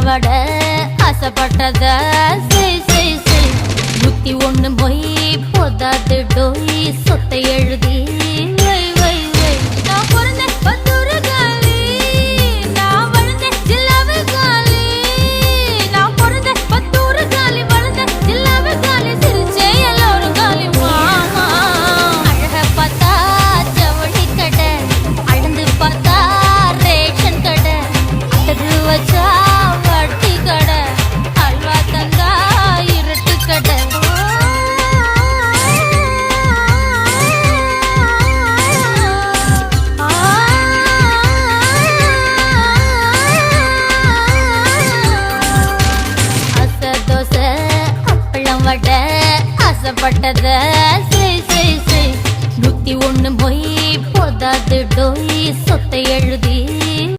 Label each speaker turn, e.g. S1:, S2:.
S1: வட ஆசைப்பட்டத புத்தி ஒண்ணு போய் போதாது டோய் சொத்தை எழுதி வை வை வை நான் பிறந்த பத்தூரு காலி நான் வளர்ந்த ஜில்லாவு காலி நான் பிறந்த பத்தூரு காலி வளர்ந்த ஜில்லாவு காலி சிரிச்சே எல்லாரும் காலி மாமா அழக பார்த்தா ஜவுளி கடை அழந்து பார்த்தா ரேஷன் கடை அட்டது வச்சா வட்டி கடை அல்வா தந்தா இருட்டு கடை வட ஆசைப்பட்டத புத்தி ஒண்ணு போய் போதாது டோய் சொத்தை எழுதி